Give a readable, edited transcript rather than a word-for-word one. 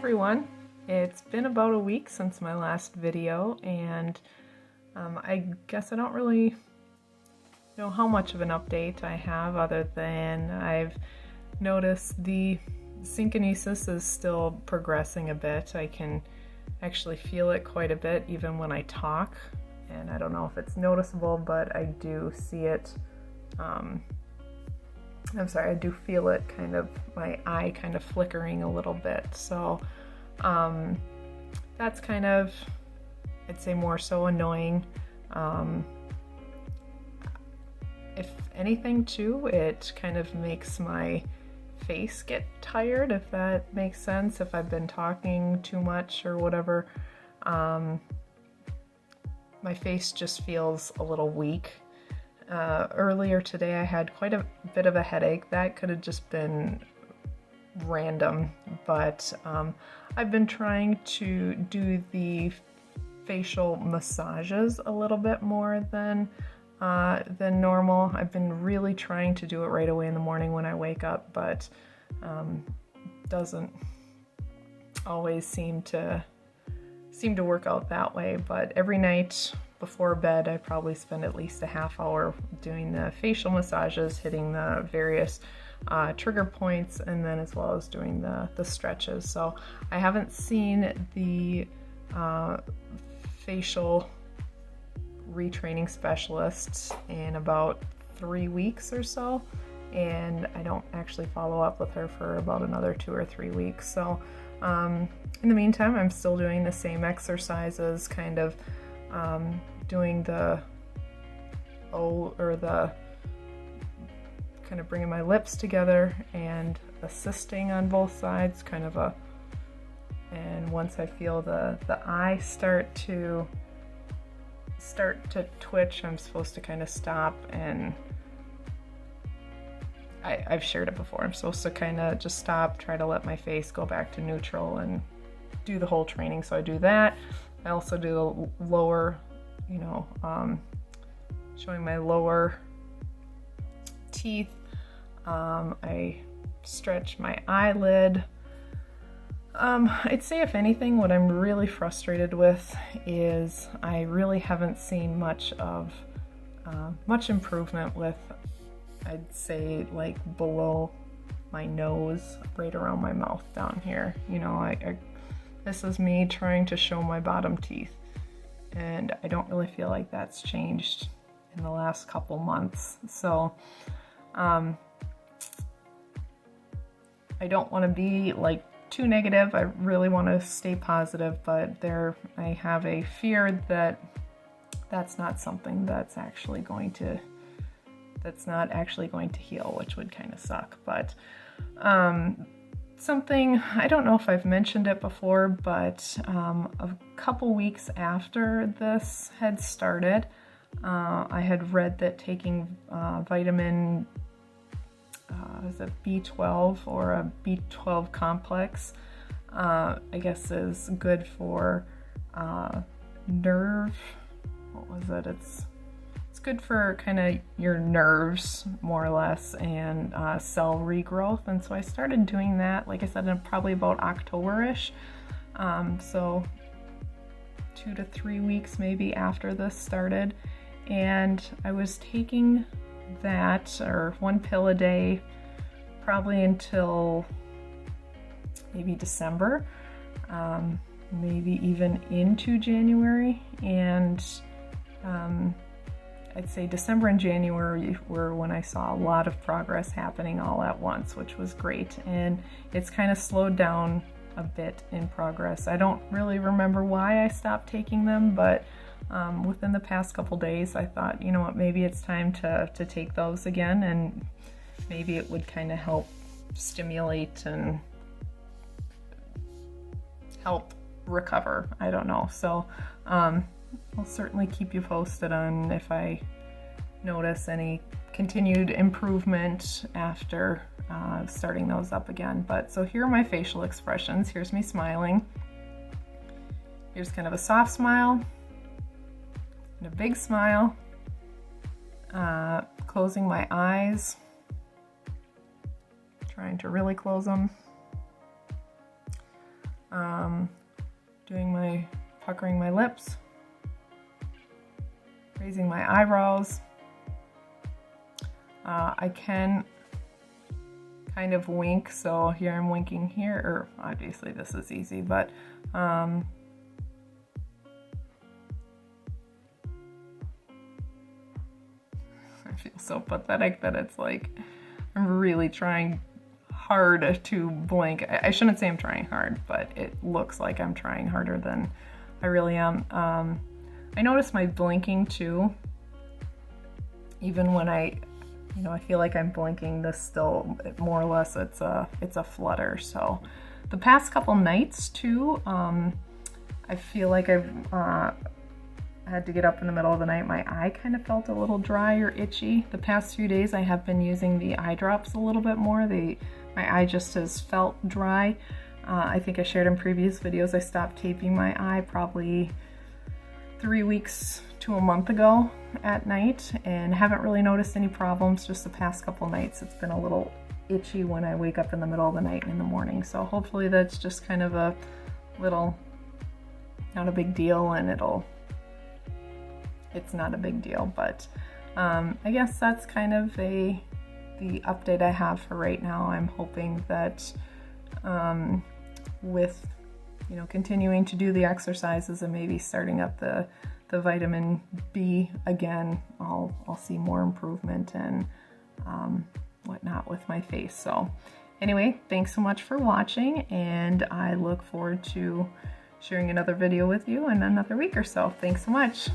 everyone. It's been about a week since my last video, and I guess I don't really know how much of an update I have other than I've noticed the synkinesis is still progressing a bit. I can actually feel it quite a bit even when I talk, and I don't know if it's noticeable, but I do see it. I do feel it kind of, my eye kind of flickering a little bit. So that's kind of, I'd say, more so annoying. If anything too, it kind of makes my face get tired, if that makes sense. If I've been talking too much or whatever, my face just feels a little weak. Earlier today I had quite a bit of a headache. That could have just been random, but I've been trying to do the facial massages a little bit more than normal. I've been really trying to do it right away in the morning when I wake up, but doesn't always seem to work out that way. But every night before bed, I probably spend at least a half hour doing the facial massages, hitting the various trigger points, and then as well as doing the stretches. So I haven't seen the facial retraining specialists in about 3 weeks or so, and I don't actually follow up with her for about another 2 or 3 weeks. So in the meantime, I'm still doing the same exercises, kind of doing the kind of bringing my lips together and assisting on both sides, and once I feel the eye start to twitch, I'm supposed to kind of stop, and I've shared it before. I'm supposed to kind of just stop, try to let my face go back to neutral, and do the whole training. So I do that. I also do the lower, showing my lower teeth. I stretch my eyelid. I'd say, if anything, what I'm really frustrated with is I really haven't seen much improvement with, I'd say, like below my nose, right around my mouth down here. This is me trying to show my bottom teeth, and I don't really feel like that's changed in the last couple months. So I don't want to be like too negative. I really want to stay positive, but I have a fear that that's not something that's not actually going to heal, which would kind of suck. But something, I don't know if I've mentioned it before, but a couple weeks after this had started, I had read that taking vitamin is it B12 or a B12 complex, I guess, is good for nerve, what was it? It's good for kind of your nerves, more or less, and cell regrowth. And so I started doing that, like I said, in probably about October-ish. So 2 to 3 weeks maybe after this started. And I was taking that, or 1 pill a day, probably until maybe December, maybe even into January. And I'd say December and January were when I saw a lot of progress happening all at once, which was great. And it's kind of slowed down a bit in progress. I don't really remember why I stopped taking them, but within the past couple days, I thought, you know what, maybe it's time to take those again, and maybe it would kind of help stimulate and help recover. I don't know. So I'll certainly keep you posted on if I notice any continued improvement after starting those up again. But so here are my facial expressions. Here's me smiling. Here's kind of a soft smile and a big smile. Closing my eyes, trying to really close them. puckering my lips, raising my eyebrows. I can kind of wink, so here I'm winking here, or obviously this is easy, but I feel so pathetic that it's like I'm really trying hard to blink. I shouldn't say I'm trying hard, but it looks like I'm trying harder than I really am. I notice my blinking too, even when I feel like I'm blinking, this still, more or less, it's a flutter. So the past couple nights too, I feel like I've had to get up in the middle of the night. My eye kind of felt a little dry or itchy. The past few days I have been using the eye drops a little bit more. My eye just has felt dry. I think I shared in previous videos I stopped taping my eye probably 3 weeks to a month ago at night, and haven't really noticed any problems. Just the past couple nights it's been a little itchy when I wake up in the middle of the night and in the morning. So hopefully that's just kind of a little, not a big deal, and it's not a big deal, but I guess that's kind of the update I have for right now. I'm hoping that with continuing to do the exercises and maybe starting up the vitamin B again, I'll see more improvement and whatnot with my face. So anyway, thanks so much for watching, and I look forward to sharing another video with you in another week or so. Thanks so much.